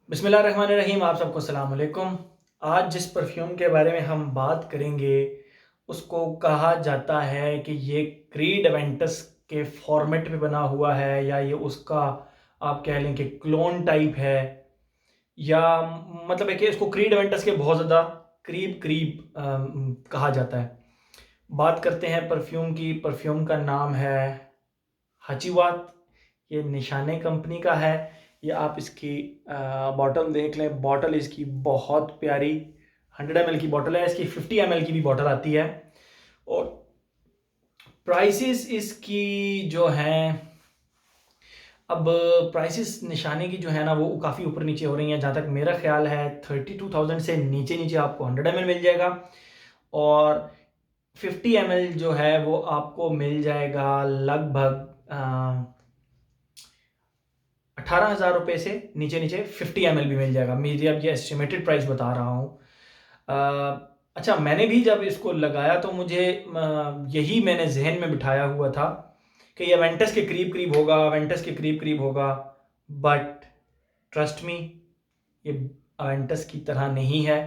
बिस्मिल्लाहिर्रहमानिर्रहीम। आप सबको अस्सलाम वालेकुम। आज जिस परफ्यूम के बारे में हम बात करेंगे उसको कहा जाता है कि ये क्रीड एवेंटस के फॉर्मेट में बना हुआ है, या ये उसका आप कह लें कि क्लोन टाइप है, या मतलब है कि इसको क्रीड एवेंटस के बहुत ज़्यादा करीब करीब कहा जाता है। बात करते हैं परफ्यूम की। परफ्यूम का नाम है हचीवात। ये निशाने कंपनी का है। ये आप इसकी बॉटल देख लें। बॉटल इसकी बहुत प्यारी 100 ml की बॉटल है। इसकी 50 ml की भी बॉटल आती है। और प्राइसेस इसकी जो हैं, अब प्राइसेस निशाने की जो है ना वो काफ़ी ऊपर नीचे हो रही हैं। जहाँ तक मेरा ख्याल है 32,000 से नीचे नीचे आपको 100 ml मिल जाएगा, और 50 ml जो है वो आपको मिल जाएगा लगभग 18,000 रुपये से नीचे नीचे 50 ml भी मिल जाएगा। मेरी अब ये एस्टिमेटेड प्राइस बता रहा हूँ। अच्छा, मैंने भी जब इसको लगाया तो मुझे यही मैंने जहन में बिठाया हुआ था कि ये अवेंटस के करीब करीब होगा, अवेंटस के करीब करीब होगा। बट ट्रस्ट मी, ये अवेंटस की तरह नहीं है।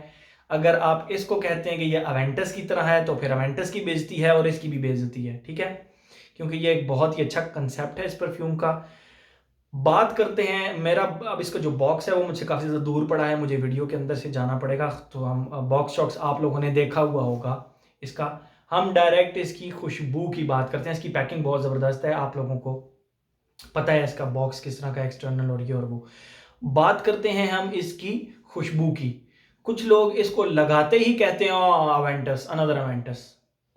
अगर आप इसको कहते हैं कि ये अवेंटस की तरह है तो फिर अवेंटस की बेइज्जती है और इसकी भी बेइज्जती है, ठीक है। क्योंकि ये एक बहुत ही अच्छा कंसेप्ट है इस परफ्यूम का। बात करते हैं मेरा, अब इसका जो बॉक्स है वो मुझसे काफ़ी ज़्यादा दूर पड़ा है, मुझे वीडियो के अंदर से जाना पड़ेगा। तो हम बॉक्स शॉक्स आप लोगों ने देखा हुआ होगा इसका। हम डायरेक्ट इसकी खुशबू की बात करते हैं। इसकी पैकिंग बहुत ज़बरदस्त है, आप लोगों को पता है इसका बॉक्स किस तरह का एक्सटर्नल और ये और वो। बात करते हैं हम इसकी खुशबू की। कुछ लोग इसको लगाते ही कहते हैं अवेंटस, अनदर अवेंटस।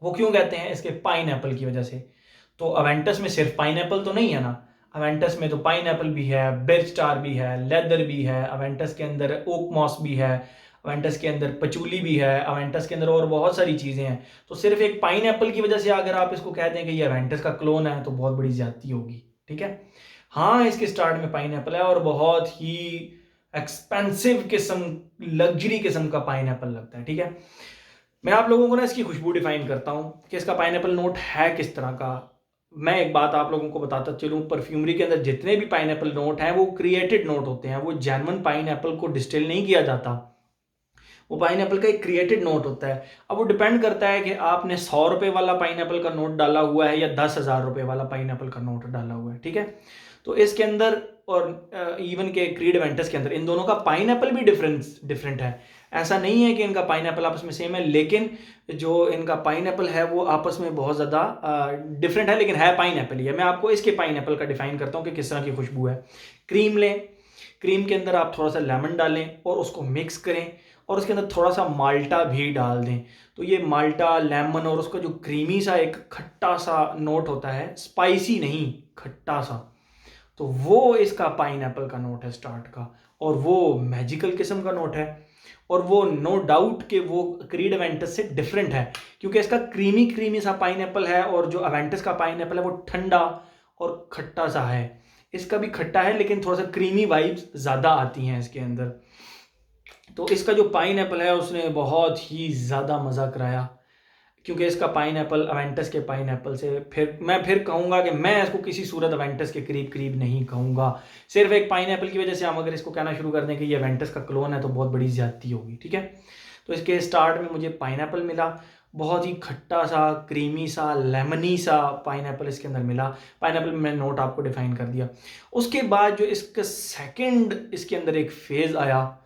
वो क्यों कहते हैं? इसके पाइन की वजह से। तो अवेंटस में सिर्फ पाइन तो नहीं है ना। अवेंटस में तो पाइन भी है, बेर स्टार भी है, लेदर भी है, अवेंटस के अंदर ओक मॉस भी है, अवेंटस के अंदर पचूली भी है, अवेंटस के अंदर और बहुत सारी चीज़ें हैं। तो सिर्फ एक पाइन की वजह से अगर आप इसको कहते हैं कि ये अवेंटस का क्लोन है तो बहुत बड़ी ज्यादती होगी, ठीक है। हाँ, इसके स्टार्ट में पाइन है और बहुत ही एक्सपेंसिव किस्म, लग्जरी किस्म का पाइन लगता है, ठीक है। मैं आप लोगों को ना इसकी खुशबू डिफाइन करता हूँ कि इसका पाइनएप्पल नोट है किस तरह का। मैं एक बात आप लोगों को बताता चलूँ, परफ्यूमरी के अंदर जितने भी पाइनएप्पल नोट हैं वो क्रिएटेड नोट होते हैं। वो जेन्युइन पाइनएप्पल को डिस्टिल नहीं किया जाता। वो पाइनएप्पल का एक क्रिएटेड नोट होता है। अब वो डिपेंड करता है कि आपने 100 रुपये वाला पाइनएप्पल का नोट डाला हुआ है या 10,000 रुपये वाला पाइनएप्पल का नोट डाला हुआ है, ठीक है। तो इसके अंदर और इवन के क्रीड वेंटस के अंदर इन दोनों का पाइनएप्पल भी डिफरेंट है। ऐसा नहीं है कि इनका पाइनएप्पल आपस में सेम है, लेकिन जो इनका पाइनएप्पल है वो आपस में बहुत ज़्यादा डिफरेंट है, लेकिन है पाइनएप्पल ही है। मैं आपको इसके पाइनएप्पल का डिफाइन करता हूँ कि किस तरह की खुशबू है। क्रीम लें, क्रीम के अंदर आप थोड़ा सा लेमन डालें और उसको मिक्स करें, और उसके अंदर थोड़ा सा माल्टा भी डाल दें। तो ये माल्टा, लेमन और उसका जो क्रीमी सा एक खट्टा सा नोट होता है, स्पाइसी नहीं, खट्टा सा, तो वो इसका पाइनएप्पल का नोट है स्टार्ट का। और वो मैजिकल किस्म का नोट है, और वो नो डाउट कि वो क्रीड अवेंटस से डिफरेंट है, क्योंकि इसका क्रीमी क्रीमी सा पाइनएप्पल है और जो अवेंटस का पाइनएप्पल है वो ठंडा और खट्टा सा है। इसका भी खट्टा है लेकिन थोड़ा सा क्रीमी वाइब्स ज़्यादा आती हैं इसके अंदर। तो इसका जो पाइनएप्पल है उसने बहुत ही ज़्यादा मज़ा कराया, क्योंकि इसका पाइनएप्पल अवेंटस के पाइनएप्पल से फिर कहूँगा कि मैं इसको किसी सूरत अवेंटस के करीब करीब नहीं कहूँगा। सिर्फ एक पाइनएप्पल की वजह से हम अगर इसको कहना शुरू कर दें कि ये अवेंटस का क्लोन है तो बहुत बड़ी ज्यादती होगी, ठीक है। तो इसके स्टार्ट में मुझे पाइनएप्पल मिला, बहुत ही खट्टा सा, क्रीमी सा, लेमनी सा पाइनएप्पल इसके अंदर मिला। पाइनएप्पल में मैंने नोट आपको डिफाइन कर दिया। उसके बाद जो इसका सेकंड इसके अंदर एक फेज आया,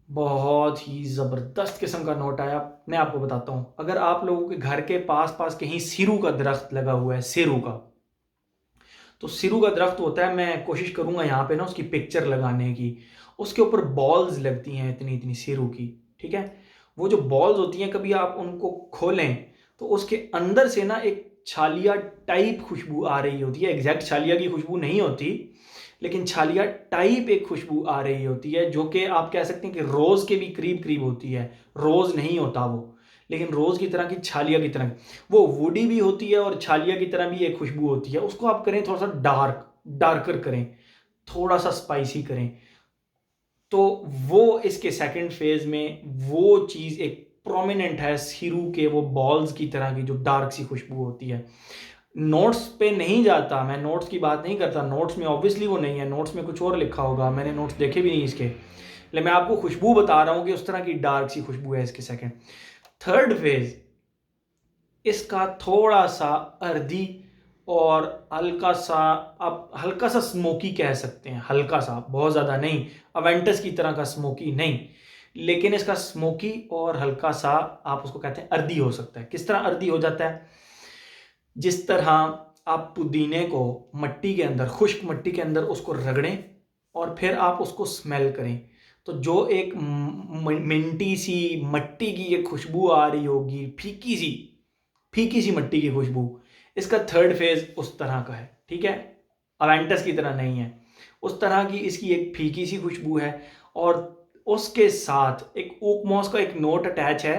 बहुत ही ज़बरदस्त किस्म का नोट आया। मैं आपको बताता हूँ, अगर आप लोगों के घर के पास पास कहीं सिरू का दरख्त लगा हुआ है, सिरू का, तो सिरू का दरख्त होता है, मैं कोशिश करूँगा यहाँ पे ना उसकी पिक्चर लगाने की। उसके ऊपर बॉल्स लगती हैं इतनी इतनी सिरू की, ठीक है। वो जो बॉल्स होती हैं, कभी आप उनको खोलें तो उसके अंदर से ना एक छालिया टाइप खुशबू आ रही होती है। एग्जैक्ट छालिया की खुशबू नहीं होती, लेकिन छालिया टाइप एक खुशबू आ रही होती है, जो कि आप कह सकते हैं कि रोज़ के भी करीब करीब होती है। रोज़ नहीं होता वो, लेकिन रोज़ की तरह की, छालिया की तरह वो वुडी भी होती है और छालिया की तरह भी एक खुशबू होती है। उसको आप करें थोड़ा सा डार्कर करें, थोड़ा सा स्पाइसी करें, तो वो इसके सेकंड फेज में वो चीज़ एक प्रोमिनेंट है। सीरू के वो बॉल्स की तरह की जो डार्क सी खुशबू होती है, नोट्स पे नहीं जाता, मैं नोट्स की बात नहीं करता, नोट्स में ऑब्वियसली वो नहीं है, नोट्स में कुछ और लिखा होगा, मैंने नोट्स देखे भी नहीं इसके, लेकिन मैं आपको खुशबू बता रहा हूँ कि उस तरह की डार्क सी खुशबू है इसके। सेकेंड, थर्ड फेज इसका थोड़ा सा अर्दी और हल्का सा, आप हल्का सा स्मोकी कह सकते हैं, हल्का सा, बहुत ज़्यादा नहीं, अवेंटस की तरह का स्मोकी नहीं, लेकिन इसका स्मोकी और हल्का सा, आप उसको कहते हैं अर्दी हो सकता है। किस तरह अर्दी हो जाता है? जिस तरह आप पुदीने को मट्टी के अंदर, खुश्क मट्टी के अंदर उसको रगड़ें और फिर आप उसको स्मेल करें, तो जो एक मिंटी सी मट्टी की एक खुशबू आ रही होगी, फीकी सी मट्टी की खुशबू, इसका थर्ड फेज उस तरह का है। ठीक है, अवेंटस की तरह नहीं है, उस तरह की इसकी एक फीकी सी खुशबू है और उसके साथ एक ओकमॉस का एक नोट अटैच है।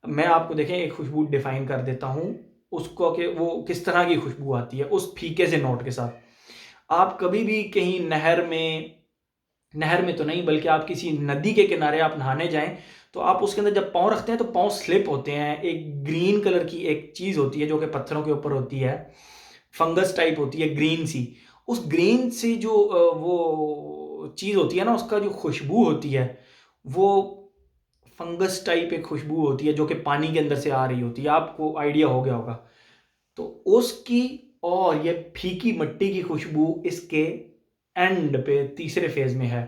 मैं आपको देखें एक खुशबू डिफाइन कर देता हूँ उसको, कि वो किस तरह की खुशबू आती है उस फीके से नोट के साथ। आप कभी भी कहीं नहर में तो नहीं, बल्कि आप किसी नदी के किनारे आप नहाने जाएं, तो आप उसके अंदर जब पाँव रखते हैं तो पाँव स्लिप होते हैं। एक ग्रीन कलर की एक चीज़ होती है जो कि पत्थरों के ऊपर होती है, फंगस टाइप होती है ग्रीन सी। उस ग्रीन से जो वो चीज़ होती है ना, उसका जो खुशबू होती है वो फंगस टाइप एक खुशबू होती है जो कि पानी के अंदर से आ रही होती है, आपको आइडिया हो गया होगा। तो उसकी और ये फीकी मिट्टी की खुशबू इसके एंड पे तीसरे फेज में है,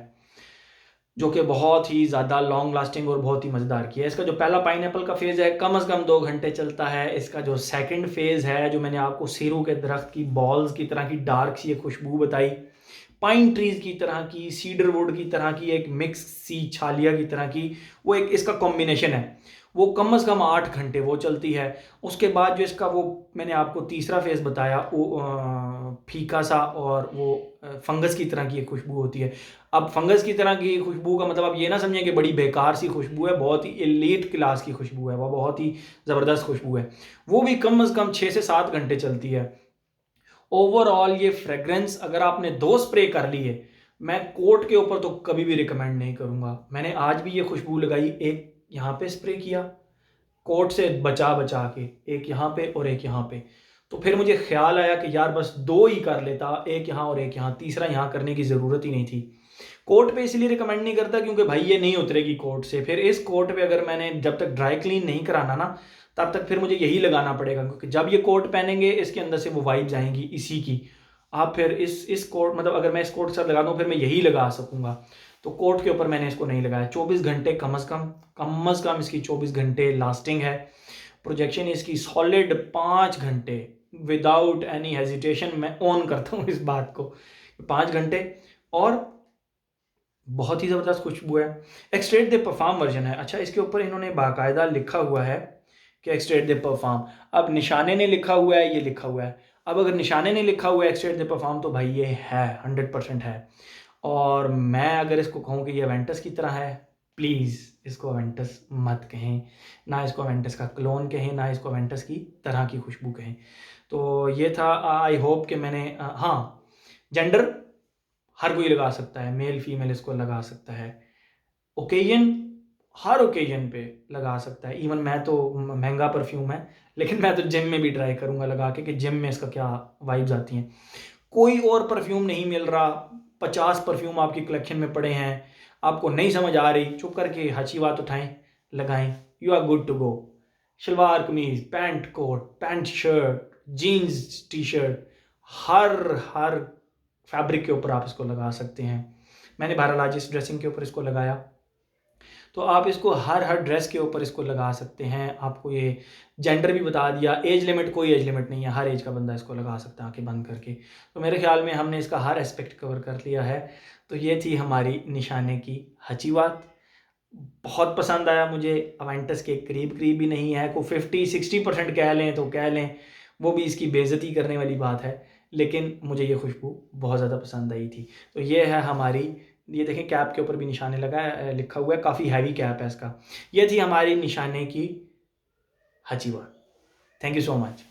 जो कि बहुत ही ज़्यादा लॉन्ग लास्टिंग और बहुत ही मज़ेदार की है। इसका जो पहला पाइनएप्पल का फेज़ है कम से कम 2 घंटे चलता है। इसका जो सेकंड फेज़ है, जो मैंने आपको सीरू के दरख्त की बॉल्स की तरह की डार्क सी एक खुशबू बताई, पाइन ट्रीज की तरह की, सीडर वुड की तरह की, एक मिक्स सी छालिया की तरह की, वो एक इसका कॉम्बिनेशन है, वो कम से कम 8 घंटे वो चलती है। उसके बाद जो इसका वो मैंने आपको तीसरा फेज़ बताया, वो फीका सा और वो फंगस की तरह की एक खुशबू होती है। अब फंगस की तरह की खुशबू का मतलब आप ये ना समझें कि बड़ी बेकार सी खुशबू है, बहुत ही एलीट क्लास की खुशबू है, वो बहुत ही ज़बरदस्त खुशबू है। वो भी कम से कम 6 से 7 घंटे चलती है। ओवरऑल ये फ्रेग्रेंस अगर आपने 2 स्प्रे कर लिए, मैं कोट के ऊपर तो कभी भी रिकमेंड नहीं करूँगा। मैंने आज भी ये खुशबू लगाई, एक यहाँ पे स्प्रे किया कोट से बचा बचा के, एक यहाँ पे और एक यहाँ पे, तो फिर मुझे ख्याल आया कि यार बस 2 ही कर लेता, एक यहाँ और एक यहाँ, तीसरा यहाँ करने की ज़रूरत ही नहीं थी। कोट पे इसलिए रिकमेंड नहीं करता क्योंकि भाई ये नहीं उतरेगी कोट से, फिर इस कोट पे अगर मैंने जब तक ड्राई क्लीन नहीं कराना ना, तब तक फिर मुझे यही लगाना पड़ेगा, क्योंकि जब ये कोट पहनेंगे इसके अंदर से वो वाइब्स आएंगी इसी की। आप फिर इस कोट, मतलब अगर मैं इस कोट के साथ लगा दूँ फिर मैं यही लगा सकूँगा, तो कोट के ऊपर मैंने इसको नहीं लगाया। 24 घंटे कम से कम इसकी 24 घंटे लास्टिंग है। प्रोजेक्शन इसकी सॉलिड 5 घंटे, विदाउट एनी हेजिटेशन मैं ऑन करता हूँ इस बात को, 5 घंटे। और बहुत ही ज़बरदस्त खुशबू है। एक्सट्रेट द परफ्यूम वर्जन है। अच्छा, इसके ऊपर इन्होंने बाकायदा लिखा हुआ है कि एक्सट्रेट द परफ्यूम। अब निशाने ने लिखा हुआ है, ये लिखा हुआ है। अब अगर निशाने ने लिखा हुआ है एक्सट्रेट द परफ्यूम, तो भाई ये है 100% है। और मैं अगर इसको कहूँ कि ये अवेंटस की तरह है, प्लीज़ इसको अवेंटस मत कहें, ना इसको अवेंटस का क्लोन कहें, ना इसको अवेंटस की तरह की खुशबू कहें। तो ये था। आई होप कि मैंने हाँ, जेंडर हर कोई लगा सकता है, मेल फीमेल इसको लगा सकता है। ओकेजन, हर ओकेजन पे लगा सकता है। इवन मैं तो, महंगा परफ्यूम है लेकिन मैं तो जिम में भी ट्राई करूँगा लगा के कि जिम में इसका क्या वाइब्स आती हैं। कोई और परफ्यूम नहीं मिल रहा, 50 परफ्यूम आपकी कलेक्शन में पड़े हैं, आपको नहीं समझ आ रही, चुप करके हंची बात उठाएं, लगाएं, you are good to go. Salwar kameez, pant coat, pant shirt, jeans T shirt, हर फैब्रिक के ऊपर आप इसको लगा सकते हैं। मैंने बहरहाल आज इस ड्रेसिंग के ऊपर इसको लगाया, तो आप इसको हर ड्रेस के ऊपर इसको लगा सकते हैं। आपको ये जेंडर भी बता दिया, एज लिमिट, कोई एज लिमिट नहीं है, हर एज का बंदा इसको लगा सकता है आंखें बंद करके। तो मेरे ख्याल में हमने इसका हर एस्पेक्ट कवर कर लिया है। तो ये थी हमारी निशाने की हची बात। बहुत पसंद आया मुझे, अवेंटस के करीब भी नहीं है, को 50-60% कह लें तो कह लें, वो भी इसकी बेइज्जती करने वाली बात है, लेकिन मुझे ये खुशबू बहुत ज़्यादा पसंद आई थी। तो ये है हमारी, ये देखें कैप के ऊपर भी निशाने लगा लिखा हुआ है, काफ़ी हैवी कैप है इसका। ये थी हमारी निशाने की हची बात। Thank you so much.